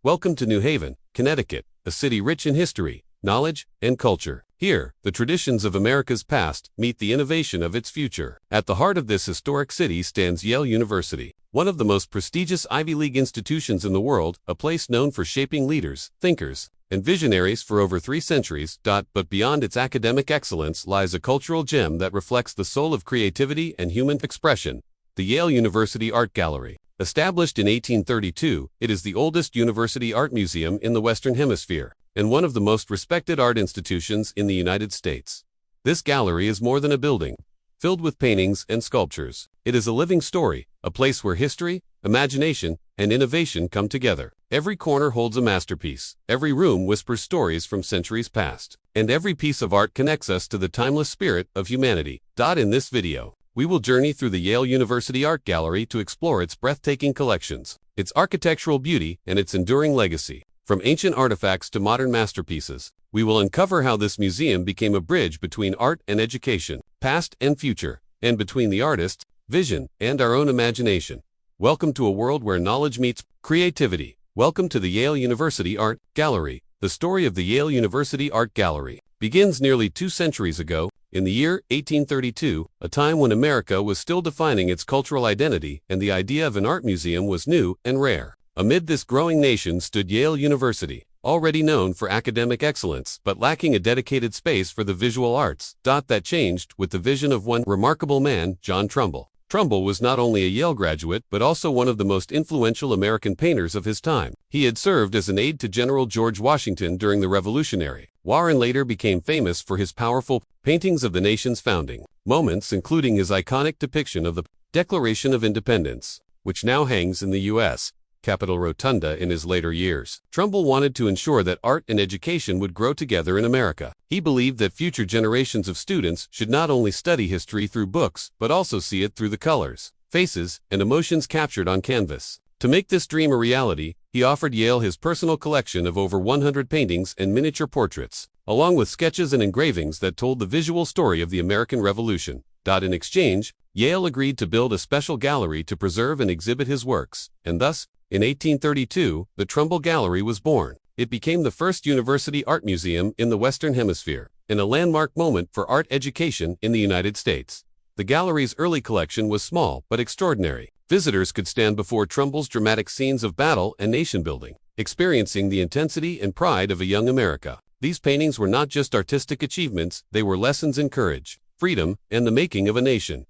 Welcome to New Haven, Connecticut, a city rich in history, knowledge, and culture. Here, the traditions of America's past meet the innovation of its future. At the heart of this historic city stands Yale University, one of the most prestigious Ivy League institutions in the world, a place known for shaping leaders, thinkers, and visionaries for over 3 centuries. But beyond its academic excellence lies a cultural gem that reflects the soul of creativity and human expression, the Yale University Art Gallery. Established in 1832, it is the oldest university art museum in the Western Hemisphere, and one of the most respected art institutions in the United States. This gallery is more than a building, filled with paintings and sculptures. It is a living story, a place where history, imagination, and innovation come together. Every corner holds a masterpiece, every room whispers stories from centuries past, and every piece of art connects us to the timeless spirit of humanity. In this video, we will journey through the Yale University Art Gallery to explore its breathtaking collections, its architectural beauty, and its enduring legacy. From ancient artifacts to modern masterpieces, we will uncover how this museum became a bridge between art and education, past and future, and between the artist's vision and our own imagination. Welcome to a world where knowledge meets creativity. Welcome to the Yale University Art Gallery. The story of the Yale University Art Gallery begins nearly 2 centuries ago, in the year 1832, a time when America was still defining its cultural identity and the idea of an art museum was new and rare. Amid this growing nation stood Yale University, already known for academic excellence but lacking a dedicated space for the visual arts. That changed with the vision of one remarkable man, John Trumbull. Trumbull was not only a Yale graduate but also one of the most influential American painters of his time. He had served as an aide to General George Washington during the Revolutionary War and later became famous for his powerful paintings of the nation's founding moments, including his iconic depiction of the Declaration of Independence, which now hangs in the U.S. Capitol Rotunda. In his later years, Trumbull wanted to ensure that art and education would grow together in America. He believed that future generations of students should not only study history through books, but also see it through the colors, faces, and emotions captured on canvas. To make this dream a reality, he offered Yale his personal collection of over 100 paintings and miniature portraits, along with sketches and engravings that told the visual story of the American Revolution. In exchange, Yale agreed to build a special gallery to preserve and exhibit his works, and thus, in 1832, the Trumbull Gallery was born. It became the first university art museum in the Western Hemisphere, and a landmark moment for art education in the United States. The gallery's early collection was small but extraordinary. Visitors could stand before Trumbull's dramatic scenes of battle and nation-building, experiencing the intensity and pride of a young America. These paintings were not just artistic achievements, they were lessons in courage, freedom, and the making of a nation.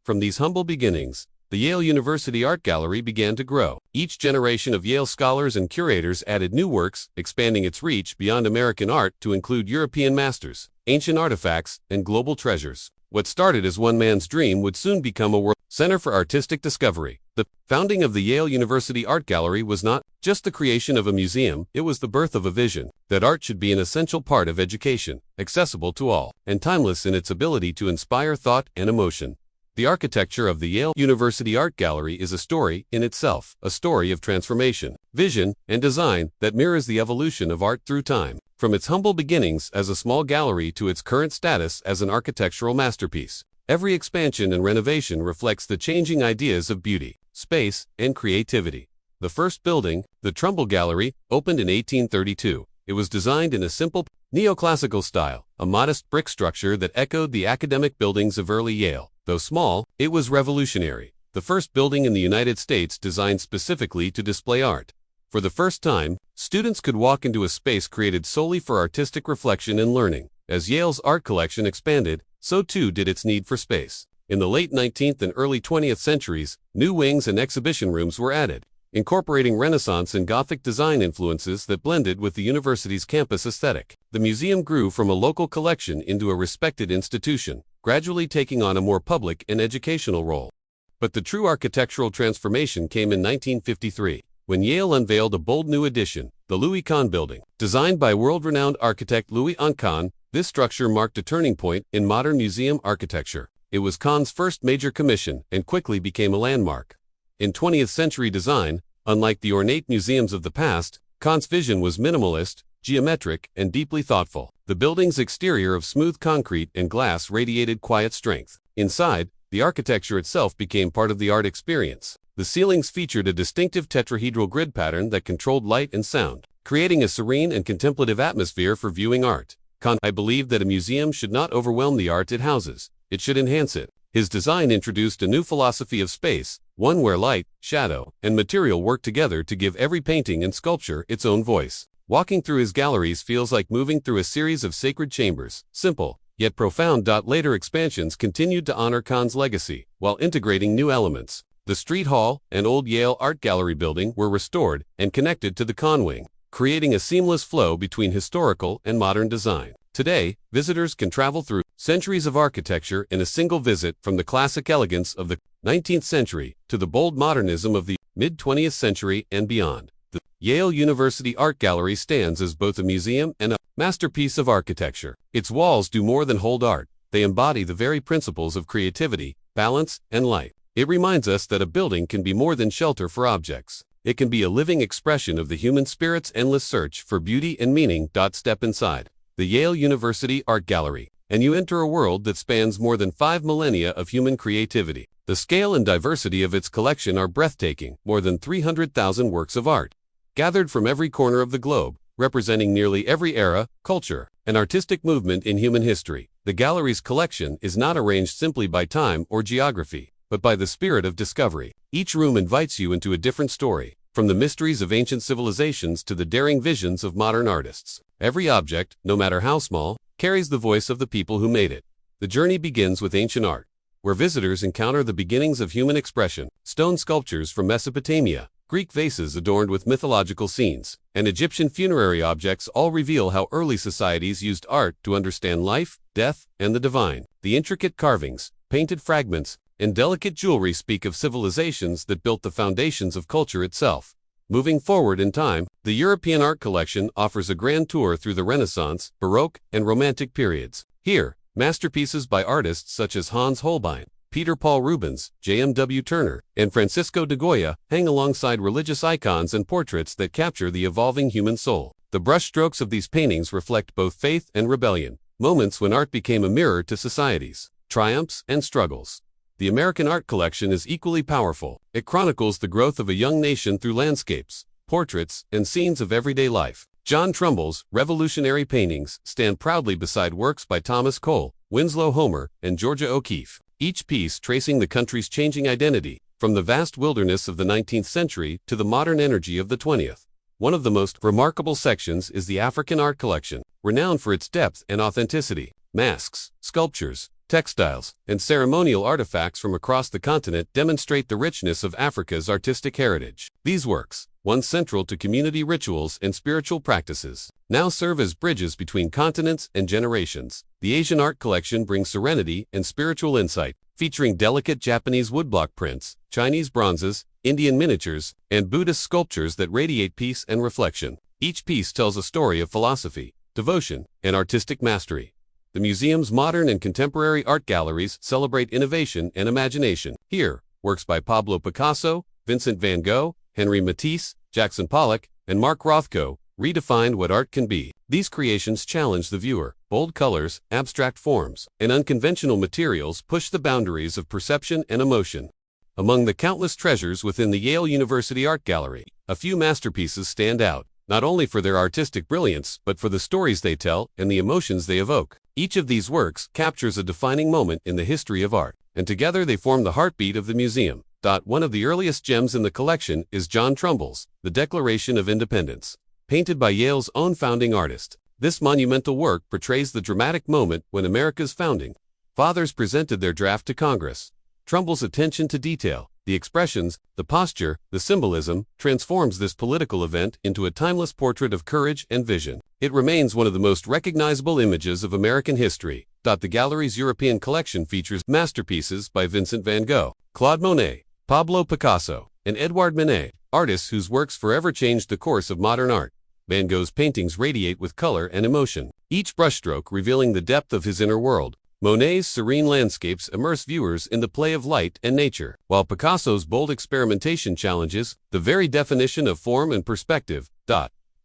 From these humble beginnings, the Yale University Art Gallery began to grow. Each generation of Yale scholars and curators added new works, expanding its reach beyond American art to include European masters, ancient artifacts, and global treasures. What started as one man's dream would soon become a world center for artistic discovery. The founding of the Yale University Art Gallery was not just the creation of a museum, it was the birth of a vision that art should be an essential part of education, accessible to all, and timeless in its ability to inspire thought and emotion. The architecture of the Yale University Art Gallery is a story in itself, a story of transformation, vision, and design that mirrors the evolution of art through time. From its humble beginnings as a small gallery to its current status as an architectural masterpiece, every expansion and renovation reflects the changing ideas of beauty, space, and creativity. The first building, the Trumbull Gallery, opened in 1832. It was designed in a simple, neoclassical style, a modest brick structure that echoed the academic buildings of early Yale. Though small, it was revolutionary, the first building in the United States designed specifically to display art. For the first time, students could walk into a space created solely for artistic reflection and learning. As Yale's art collection expanded, so too did its need for space. In the late 19th and early 20th centuries, new wings and exhibition rooms were added, incorporating Renaissance and Gothic design influences that blended with the university's campus aesthetic. The museum grew from a local collection into a respected institution, gradually taking on a more public and educational role. But the true architectural transformation came in 1953, when Yale unveiled a bold new addition, the Louis Kahn building. Designed by world-renowned architect Louis Kahn, this structure marked a turning point in modern museum architecture. It was Kahn's first major commission and quickly became a landmark. In 20th-century design, unlike the ornate museums of the past, Kahn's vision was minimalist, geometric, and deeply thoughtful. The building's exterior of smooth concrete and glass radiated quiet strength. Inside, the architecture itself became part of the art experience. The ceilings featured a distinctive tetrahedral grid pattern that controlled light and sound, creating a serene and contemplative atmosphere for viewing art. I believe that a museum should not overwhelm the art it houses, it should enhance it. His design introduced a new philosophy of space, one where light, shadow, and material work together to give every painting and sculpture its own voice. Walking through his galleries feels like moving through a series of sacred chambers, simple, yet profound. Later expansions continued to honor Kahn's legacy, while integrating new elements. The Street Hall and Old Yale Art Gallery building were restored and connected to the Kahn wing, creating a seamless flow between historical and modern design. Today, visitors can travel through centuries of architecture in a single visit, from the classic elegance of the 19th century to the bold modernism of the mid-20th century and beyond. The Yale University Art Gallery stands as both a museum and a masterpiece of architecture. Its walls do more than hold art, they embody the very principles of creativity, balance, and light. It reminds us that a building can be more than shelter for objects. It can be a living expression of the human spirit's endless search for beauty and meaning. Step inside the Yale University Art Gallery, and you enter a world that spans more than 5 millennia of human creativity. The scale and diversity of its collection are breathtaking. More than 300,000 works of art, gathered from every corner of the globe, representing nearly every era, culture, and artistic movement in human history. The gallery's collection is not arranged simply by time or geography, but by the spirit of discovery. Each room invites you into a different story, from the mysteries of ancient civilizations to the daring visions of modern artists. Every object, no matter how small, carries the voice of the people who made it. The journey begins with ancient art, where visitors encounter the beginnings of human expression. Stone sculptures from Mesopotamia, Greek vases adorned with mythological scenes, and Egyptian funerary objects all reveal how early societies used art to understand life, death, and the divine. The intricate carvings, painted fragments, and delicate jewelry speak of civilizations that built the foundations of culture itself. Moving forward in time, the European art collection offers a grand tour through the Renaissance, Baroque, and Romantic periods. Here, masterpieces by artists such as Hans Holbein, Peter Paul Rubens, J.M.W. Turner, and Francisco de Goya hang alongside religious icons and portraits that capture the evolving human soul. The brushstrokes of these paintings reflect both faith and rebellion, moments when art became a mirror to societies, triumphs, and struggles. The American art collection is equally powerful. It chronicles the growth of a young nation through landscapes, portraits, and scenes of everyday life. John Trumbull's revolutionary paintings stand proudly beside works by Thomas Cole, Winslow Homer, and Georgia O'Keeffe, each piece tracing the country's changing identity, from the vast wilderness of the 19th century to the modern energy of the 20th. One of the most remarkable sections is the African art collection, renowned for its depth and authenticity. Masks, sculptures, textiles, and ceremonial artifacts from across the continent demonstrate the richness of Africa's artistic heritage. These works, once central to community rituals and spiritual practices, now serve as bridges between continents and generations. The Asian art collection brings serenity and spiritual insight, featuring delicate Japanese woodblock prints, Chinese bronzes, Indian miniatures, and Buddhist sculptures that radiate peace and reflection. Each piece tells a story of philosophy, devotion, and artistic mastery. The museum's modern and contemporary art galleries celebrate innovation and imagination. Here, works by Pablo Picasso, Vincent van Gogh, Henri Matisse, Jackson Pollock, and Mark Rothko redefined what art can be. These creations challenge the viewer. Bold colors, abstract forms, and unconventional materials push the boundaries of perception and emotion. Among the countless treasures within the Yale University Art Gallery, a few masterpieces stand out, not only for their artistic brilliance, but for the stories they tell and the emotions they evoke. Each of these works captures a defining moment in the history of art, and together they form the heartbeat of the museum. One of the earliest gems in the collection is John Trumbull's The Declaration of Independence, painted by Yale's own founding artist. This monumental work portrays the dramatic moment when America's founding fathers presented their draft to Congress. Trumbull's attention to detail, the expressions, the posture, the symbolism, transforms this political event into a timeless portrait of courage and vision. It remains one of the most recognizable images of American history. The gallery's European collection features masterpieces by Vincent van Gogh, Claude Monet, Pablo Picasso, and Edouard Manet, artists whose works forever changed the course of modern art. Van Gogh's paintings radiate with color and emotion, each brushstroke revealing the depth of his inner world. Monet's serene landscapes immerse viewers in the play of light and nature, while Picasso's bold experimentation challenges the very definition of form and perspective.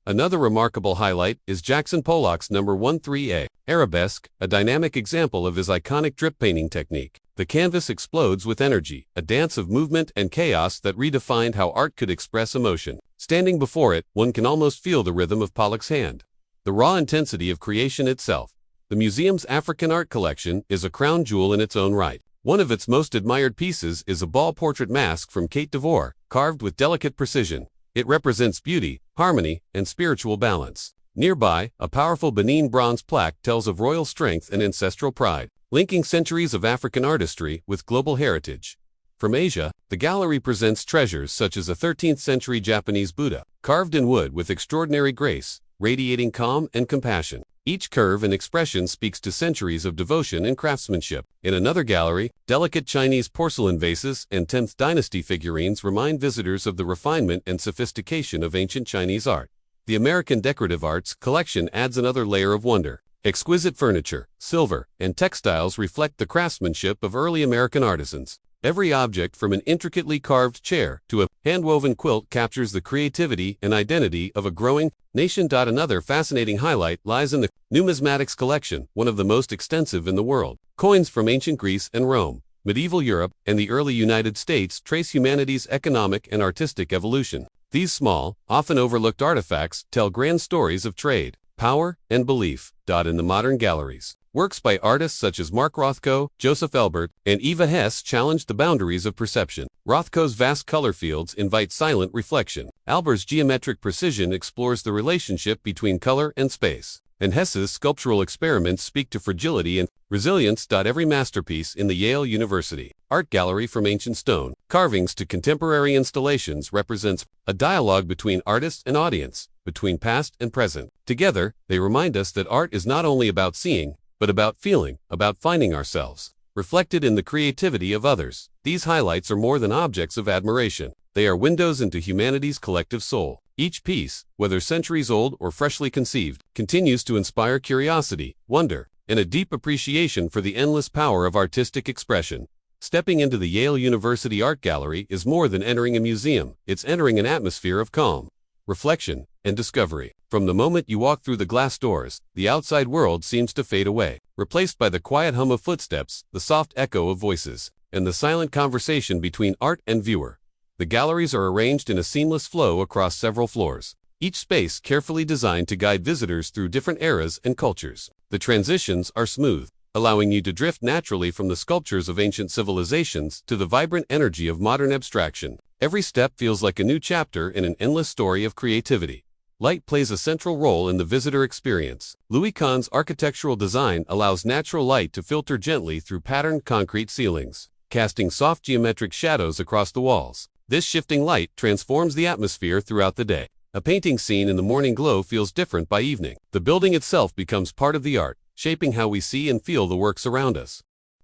Another remarkable highlight is Jackson Pollock's No. 13A, Arabesque, a dynamic example of his iconic drip painting technique. The canvas explodes with energy, a dance of movement and chaos that redefined how art could express emotion. Standing before it, one can almost feel the rhythm of Pollock's hand. The raw intensity of creation itself. The museum's African art collection is a crown jewel in its own right. One of its most admired pieces is a ball portrait mask from Kate d'Ivoire, carved with delicate precision. It represents beauty, harmony, and spiritual balance. Nearby, a powerful Benin bronze plaque tells of royal strength and ancestral pride, linking centuries of African artistry with global heritage. From Asia, the gallery presents treasures such as a 13th-century Japanese Buddha, carved in wood with extraordinary grace, radiating calm and compassion. Each curve and expression speaks to centuries of devotion and craftsmanship. In another gallery, delicate Chinese porcelain vases and 10th dynasty figurines remind visitors of the refinement and sophistication of ancient Chinese art. The American Decorative Arts collection adds another layer of wonder. Exquisite furniture, silver, and textiles reflect the craftsmanship of early American artisans. Every object from an intricately carved chair to a hand-woven quilt captures the creativity and identity of a growing nation. Another fascinating highlight lies in the numismatics collection, one of the most extensive in the world. Coins from ancient Greece and Rome, medieval Europe, and the early United States trace humanity's economic and artistic evolution. These small, often overlooked artifacts tell grand stories of trade, power, and belief. In the modern galleries, works by artists such as Mark Rothko, Joseph Elbert, and Eva Hesse challenge the boundaries of perception. Rothko's vast color fields invite silent reflection. Albert's geometric precision explores the relationship between color and space. And Hesse's sculptural experiments speak to fragility and resilience. Every masterpiece in the Yale University Art Gallery, from ancient stone carvings to contemporary installations, represents a dialogue between artist and audience, between past and present. Together, they remind us that art is not only about seeing, but about feeling, about finding ourselves reflected in the creativity of others. These highlights are more than objects of admiration. They are windows into humanity's collective soul. Each piece, whether centuries old or freshly conceived, continues to inspire curiosity, wonder, and a deep appreciation for the endless power of artistic expression. Stepping into the Yale University Art Gallery is more than entering a museum. It's entering an atmosphere of calm, reflection, and discovery. From the moment you walk through the glass doors, the outside world seems to fade away, replaced by the quiet hum of footsteps, the soft echo of voices, and the silent conversation between art and viewer. The galleries are arranged in a seamless flow across several floors, each space carefully designed to guide visitors through different eras and cultures. The transitions are smooth, allowing you to drift naturally from the sculptures of ancient civilizations to the vibrant energy of modern abstraction. Every step feels like a new chapter in an endless story of creativity. Light plays a central role in the visitor experience. Louis Kahn's architectural design allows natural light to filter gently through patterned concrete ceilings, casting soft geometric shadows across the walls. This shifting light transforms the atmosphere throughout the day. A painting seen in the morning glow feels different by evening. The building itself becomes part of the art, shaping how we see and feel the works around us.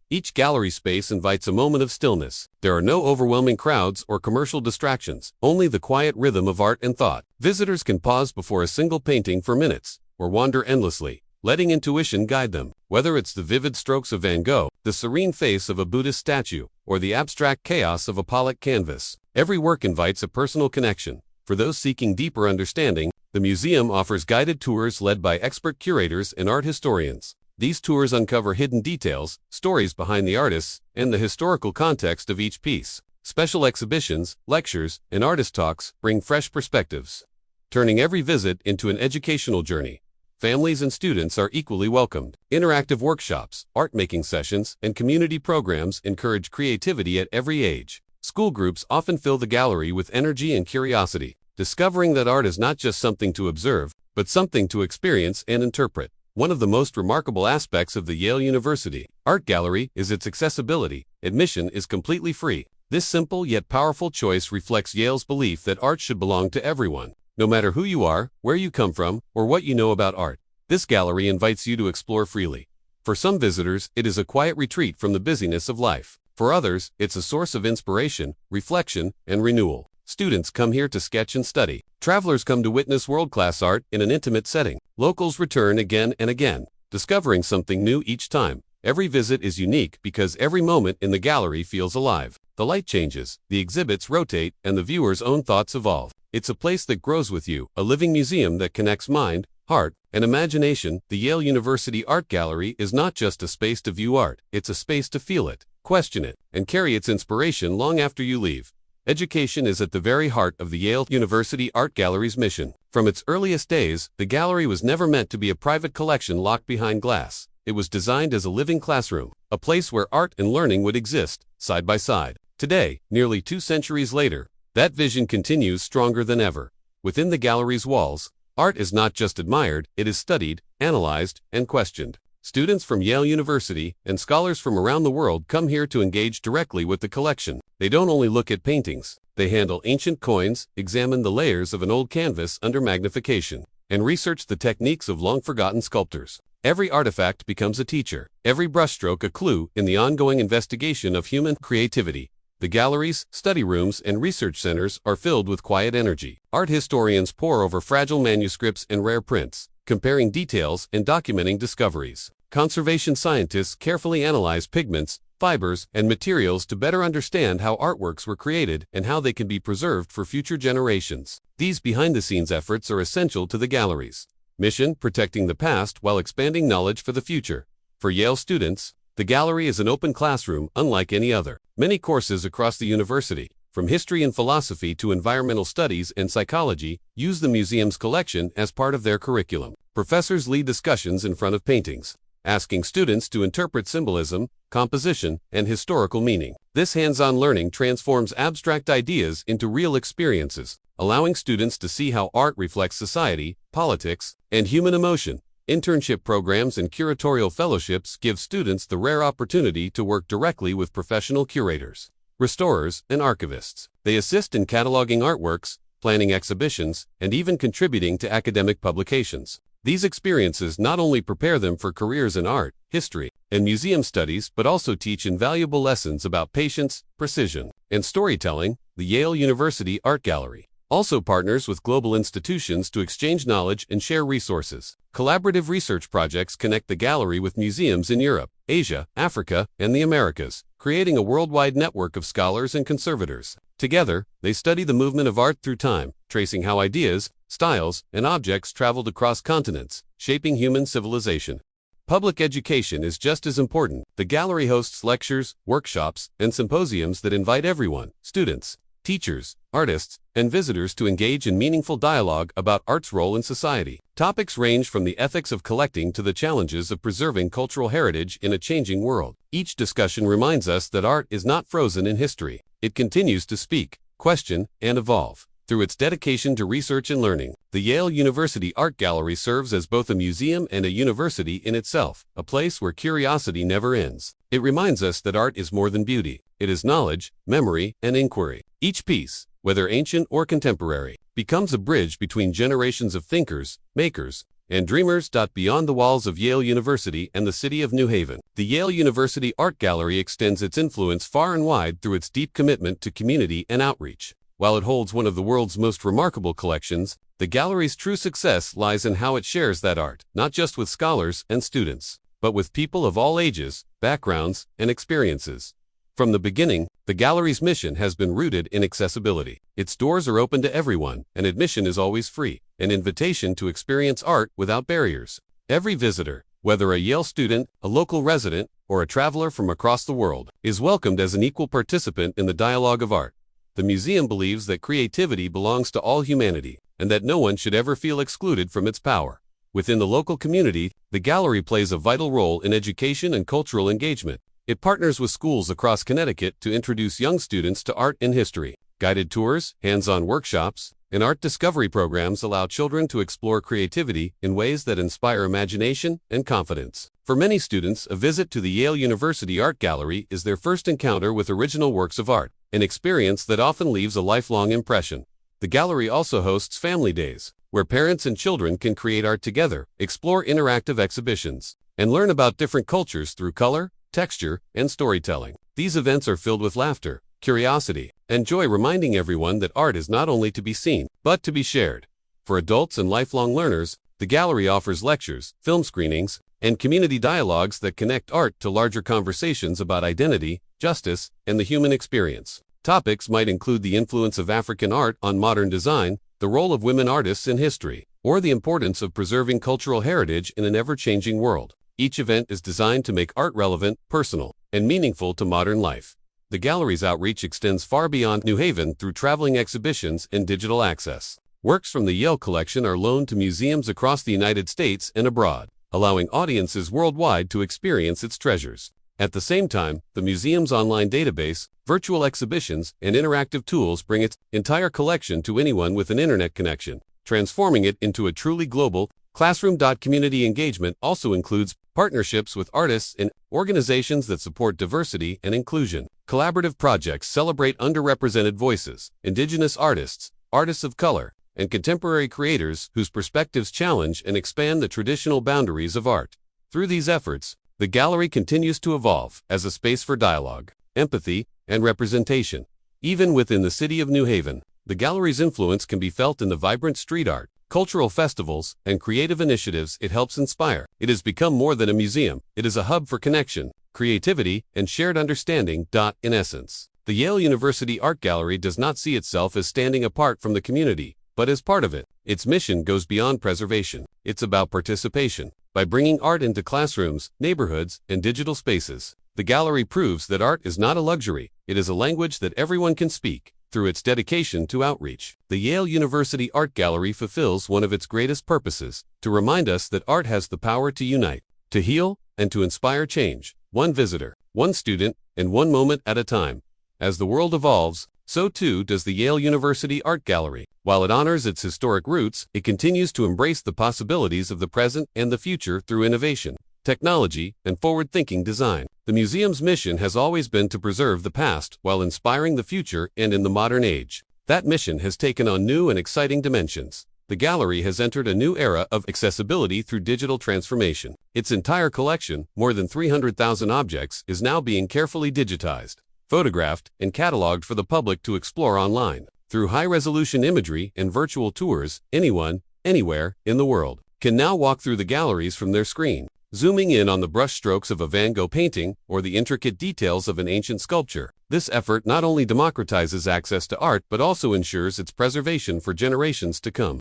Each gallery space invites a moment of stillness. There are no overwhelming crowds or commercial distractions, only the quiet rhythm of art and thought. Visitors can pause before a single painting for minutes, or wander endlessly, letting intuition guide them. Whether it's the vivid strokes of Van Gogh, the serene face of a Buddhist statue, or the abstract chaos of a Pollock canvas, every work invites a personal connection. For those seeking deeper understanding, the museum offers guided tours led by expert curators and art historians. These tours uncover hidden details, stories behind the artists, and the historical context of each piece. Special exhibitions, lectures, and artist talks bring fresh perspectives, turning every visit into an educational journey. Families and students are equally welcomed. Interactive workshops, art-making sessions, and community programs encourage creativity at every age. School groups often fill the gallery with energy and curiosity, discovering that art is not just something to observe, but something to experience and interpret. One of the most remarkable aspects of the Yale University Art Gallery is its accessibility. Admission is completely free. This simple yet powerful choice reflects Yale's belief that art should belong to everyone, no matter who you are, where you come from, or what you know about art. This gallery invites you to explore freely. For some visitors, it is a quiet retreat from the busyness of life. For others, it's a source of inspiration, reflection, and renewal. Students come here to sketch and study. Travelers come to witness world-class art in an intimate setting. Locals return again and again, discovering something new each time. Every visit is unique because every moment in the gallery feels alive. The light changes, the exhibits rotate, and the viewer's own thoughts evolve. It's a place that grows with you, a living museum that connects mind, heart, and imagination. The Yale University Art Gallery is not just a space to view art, it's a space to feel it. question it, and carry its inspiration long after you leave. Education is at the very heart of the Yale University Art Gallery's mission. From its earliest days, the gallery was never meant to be a private collection locked behind glass. It was designed as a living classroom, a place where art and learning would exist, side by side. Today, nearly 2 centuries later, that vision continues stronger than ever. Within the gallery's walls, art is not just admired, it is studied, analyzed, and questioned. Students from Yale University and scholars from around the world come here to engage directly with the collection. They don't only look at paintings, they handle ancient coins, examine the layers of an old canvas under magnification, and research the techniques of long-forgotten sculptors. Every artifact becomes a teacher, every brushstroke a clue in the ongoing investigation of human creativity. The galleries, study rooms, and research centers are filled with quiet energy. Art historians pore over fragile manuscripts and rare prints, comparing details and documenting discoveries. Conservation scientists carefully analyze pigments, fibers, and materials to better understand how artworks were created and how they can be preserved for future generations. These behind-the-scenes efforts are essential to the gallery's mission, protecting the past while expanding knowledge for the future. For Yale students, the gallery is an open classroom unlike any other. Many courses across the university, from history and philosophy to environmental studies and psychology, use the museum's collection as part of their curriculum. Professors lead discussions in front of paintings, asking students to interpret symbolism, composition, and historical meaning. This hands-on learning transforms abstract ideas into real experiences, allowing students to see how art reflects society, politics, and human emotion. Internship programs and curatorial fellowships give students the rare opportunity to work directly with professional curators, restorers, and archivists. They assist in cataloging artworks, planning exhibitions, and even contributing to academic publications. These experiences not only prepare them for careers in art, history, and museum studies, but also teach invaluable lessons about patience, precision, and storytelling. The Yale University Art Gallery also partners with global institutions to exchange knowledge and share resources. Collaborative research projects connect the gallery with museums in Europe, Asia, Africa, and the Americas, creating a worldwide network of scholars and conservators. Together, they study the movement of art through time, tracing how ideas, styles, and objects traveled across continents, shaping human civilization. Public education is just as important. The gallery hosts lectures, workshops, and symposiums that invite everyone, students, teachers, artists, and visitors to engage in meaningful dialogue about art's role in society. Topics range from the ethics of collecting to the challenges of preserving cultural heritage in a changing world. Each discussion reminds us that art is not frozen in history. It continues to speak, question, and evolve. Through its dedication to research and learning, the Yale University Art Gallery serves as both a museum and a university in itself, a place where curiosity never ends. It reminds us that art is more than beauty. It is knowledge, memory, and inquiry. Each piece, whether ancient or contemporary, becomes a bridge between generations of thinkers, makers, and dreamers. Beyond the walls of Yale University and the city of New Haven, the Yale University Art Gallery extends its influence far and wide through its deep commitment to community and outreach. While it holds one of the world's most remarkable collections, the gallery's true success lies in how it shares that art, not just with scholars and students, but with people of all ages, backgrounds, and experiences. From the beginning, the gallery's mission has been rooted in accessibility. Its doors are open to everyone, and admission is always free, an invitation to experience art without barriers. Every visitor, whether a Yale student, a local resident, or a traveler from across the world, is welcomed as an equal participant in the dialogue of art. The museum believes that creativity belongs to all humanity, and that no one should ever feel excluded from its power. Within the local community, the gallery plays a vital role in education and cultural engagement. It partners with schools across Connecticut to introduce young students to art and history. Guided tours, hands-on workshops, and art discovery programs allow children to explore creativity in ways that inspire imagination and confidence. For many students, a visit to the Yale University Art Gallery is their first encounter with original works of art, an experience that often leaves a lifelong impression. The gallery also hosts family days, where parents and children can create art together, explore interactive exhibitions, and learn about different cultures through color, texture, and storytelling. These events are filled with laughter, curiosity, and joy, reminding everyone that art is not only to be seen, but to be shared. For adults and lifelong learners, the gallery offers lectures, film screenings, and community dialogues that connect art to larger conversations about identity, justice, and the human experience. Topics might include the influence of African art on modern design, the role of women artists in history, or the importance of preserving cultural heritage in an ever-changing world. Each event is designed to make art relevant, personal, and meaningful to modern life. The gallery's outreach extends far beyond New Haven through traveling exhibitions and digital access. Works from the Yale collection are loaned to museums across the United States and abroad, allowing audiences worldwide to experience its treasures. At the same time, the museum's online database, virtual exhibitions, and interactive tools bring its entire collection to anyone with an internet connection, transforming it into a truly global classroom. Community engagement also includes partnerships with artists and organizations that support diversity and inclusion. Collaborative projects celebrate underrepresented voices, indigenous artists, artists of color, and contemporary creators whose perspectives challenge and expand the traditional boundaries of art. Through these efforts, the gallery continues to evolve as a space for dialogue, empathy, and representation. Even within the city of New Haven, the gallery's influence can be felt in the vibrant street art, cultural festivals, and creative initiatives it helps inspire. It has become more than a museum. It is a hub for connection, creativity, and shared understanding. In essence, the Yale University Art Gallery does not see itself as standing apart from the community, but as part of it. Its mission goes beyond preservation. It's about participation. By bringing art into classrooms, neighborhoods, and digital spaces, the gallery proves that art is not a luxury. It is a language that everyone can speak. Through its dedication to outreach, the Yale University Art Gallery fulfills one of its greatest purposes: to remind us that art has the power to unite, to heal, and to inspire change, one visitor, one student, and one moment at a time. As the world evolves, so too does the Yale University Art Gallery. While it honors its historic roots, it continues to embrace the possibilities of the present and the future through innovation, technology, and forward-thinking design. The museum's mission has always been to preserve the past while inspiring the future, and in the modern age, that mission has taken on new and exciting dimensions. The gallery has entered a new era of accessibility through digital transformation. Its entire collection, more than 300,000 objects, is now being carefully digitized, photographed, and cataloged for the public to explore online. Through high-resolution imagery and virtual tours, anyone, anywhere, in the world, can now walk through the galleries from their screen, zooming in on the brushstrokes of a Van Gogh painting or the intricate details of an ancient sculpture. This effort not only democratizes access to art but also ensures its preservation for generations to come.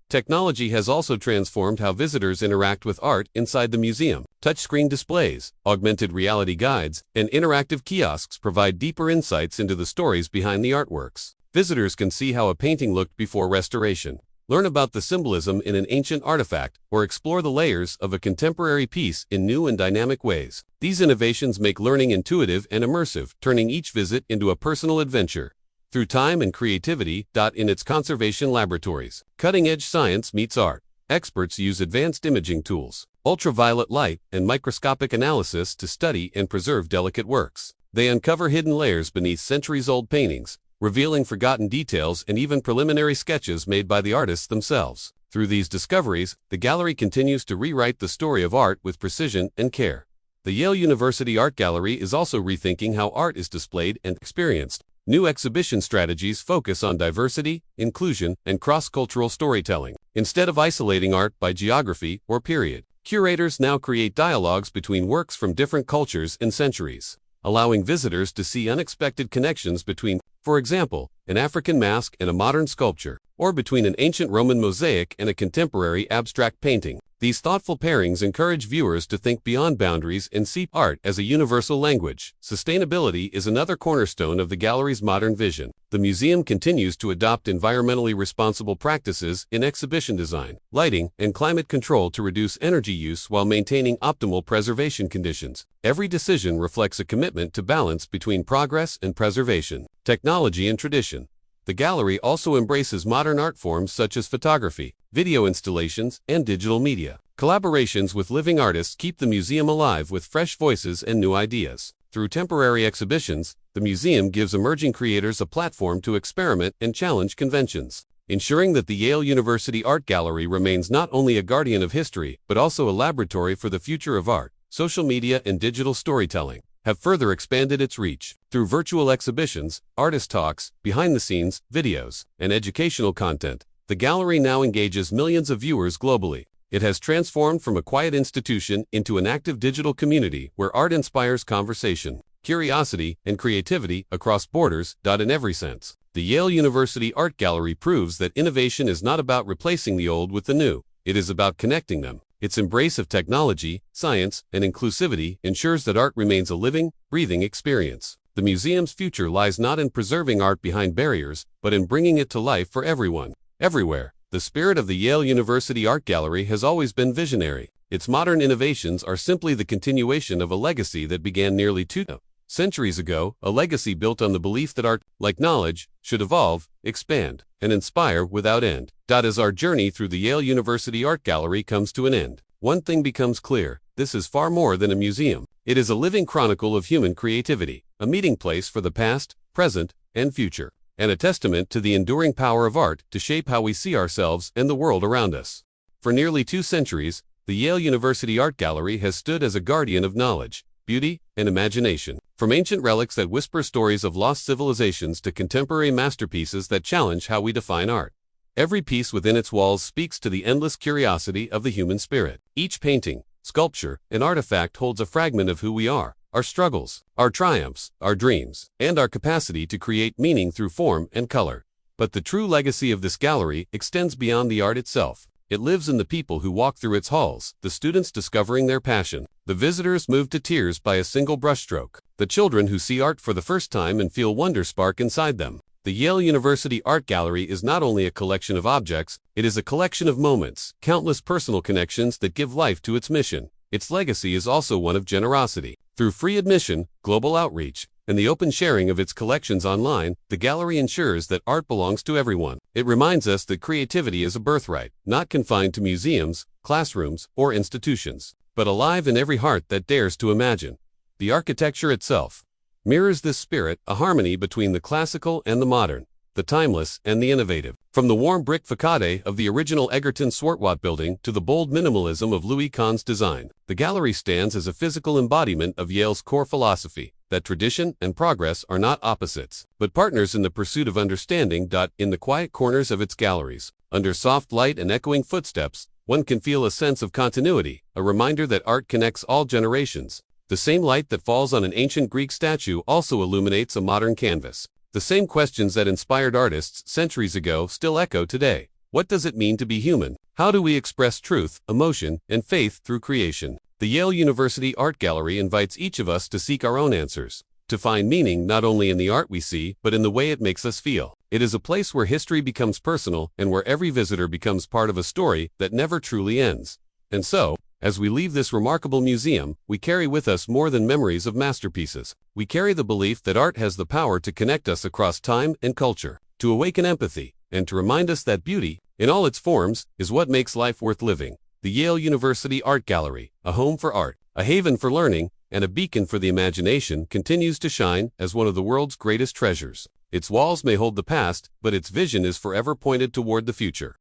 Technology has also transformed how visitors interact with art inside the museum. Touchscreen displays, augmented reality guides, and interactive kiosks provide deeper insights into the stories behind the artworks. Visitors can see how a painting looked before restoration, learn about the symbolism in an ancient artifact, or explore the layers of a contemporary piece in new and dynamic ways. These innovations make learning intuitive and immersive, turning each visit into a personal adventure. Through time and creativity. In its conservation laboratories, cutting-edge science meets art. Experts use advanced imaging tools, ultraviolet light, and microscopic analysis to study and preserve delicate works. They uncover hidden layers beneath centuries-old paintings, revealing forgotten details and even preliminary sketches made by the artists themselves. Through these discoveries, the gallery continues to rewrite the story of art with precision and care. The Yale University Art Gallery is also rethinking how art is displayed and experienced. New exhibition strategies focus on diversity, inclusion, and cross-cultural storytelling. Instead of isolating art by geography or period, curators now create dialogues between works from different cultures and centuries, allowing visitors to see unexpected connections between, for example, an African mask and a modern sculpture, or between an ancient Roman mosaic and a contemporary abstract painting. These thoughtful pairings encourage viewers to think beyond boundaries and see art as a universal language. Sustainability is another cornerstone of the gallery's modern vision. The museum continues to adopt environmentally responsible practices in exhibition design, lighting, and climate control to reduce energy use while maintaining optimal preservation conditions. Every decision reflects a commitment to balance between progress and preservation, technology and tradition. The gallery also embraces modern art forms such as photography, video installations, and digital media. Collaborations with living artists keep the museum alive with fresh voices and new ideas. Through temporary exhibitions, the museum gives emerging creators a platform to experiment and challenge conventions, ensuring that the Yale University Art Gallery remains not only a guardian of history, but also a laboratory for the future of art. Social media and digital storytelling have further expanded its reach. Through virtual exhibitions, artist talks, behind-the-scenes videos, and educational content, the gallery now engages millions of viewers globally. It has transformed from a quiet institution into an active digital community where art inspires conversation, curiosity, and creativity across borders. In every sense, the Yale University Art Gallery proves that innovation is not about replacing the old with the new. It is about connecting them. Its embrace of technology, science, and inclusivity ensures that art remains a living, breathing experience. The museum's future lies not in preserving art behind barriers, but in bringing it to life for everyone, everywhere. The spirit of the Yale University Art Gallery has always been visionary. Its modern innovations are simply the continuation of a legacy that began nearly 2 centuries ago, a legacy built on the belief that art, like knowledge, should evolve, expand, and inspire without end. As our journey through the Yale University Art Gallery comes to an end, one thing becomes clear: this is far more than a museum. It is a living chronicle of human creativity, a meeting place for the past, present, and future, and a testament to the enduring power of art to shape how we see ourselves and the world around us. For nearly 2 centuries, the Yale University Art Gallery has stood as a guardian of knowledge, beauty, and imagination. From ancient relics that whisper stories of lost civilizations to contemporary masterpieces that challenge how we define art, every piece within its walls speaks to the endless curiosity of the human spirit. Each painting, sculpture, and artifact holds a fragment of who we are, our struggles, our triumphs, our dreams, and our capacity to create meaning through form and color. But the true legacy of this gallery extends beyond the art itself. It lives in the people who walk through its halls, the students discovering their passion, the visitors moved to tears by a single brushstroke, the children who see art for the first time and feel wonder spark inside them. The Yale University Art Gallery is not only a collection of objects, it is a collection of moments, countless personal connections that give life to its mission. Its legacy is also one of generosity. Through free admission, global outreach, and the open sharing of its collections online, the gallery ensures that art belongs to everyone. It reminds us that creativity is a birthright, not confined to museums, classrooms, or institutions, but alive in every heart that dares to imagine. The architecture itself mirrors this spirit, a harmony between the classical and the modern, the timeless and the innovative. From the warm brick facade of the original Egerton Swartwout building to the bold minimalism of Louis Kahn's design, the gallery stands as a physical embodiment of Yale's core philosophy, that tradition and progress are not opposites, but partners in the pursuit of understanding. In the quiet corners of its galleries, under soft light and echoing footsteps, one can feel a sense of continuity, a reminder that art connects all generations. The same light that falls on an ancient Greek statue also illuminates a modern canvas. The same questions that inspired artists centuries ago still echo today. What does it mean to be human? How do we express truth, emotion, and faith through creation? The Yale University Art Gallery invites each of us to seek our own answers, to find meaning not only in the art we see, but in the way it makes us feel. It is a place where history becomes personal and where every visitor becomes part of a story that never truly ends. And so, as we leave this remarkable museum, we carry with us more than memories of masterpieces. We carry the belief that art has the power to connect us across time and culture, to awaken empathy, and to remind us that beauty, in all its forms, is what makes life worth living. The Yale University Art Gallery, a home for art, a haven for learning, and a beacon for the imagination, continues to shine as one of the world's greatest treasures. Its walls may hold the past, but its vision is forever pointed toward the future.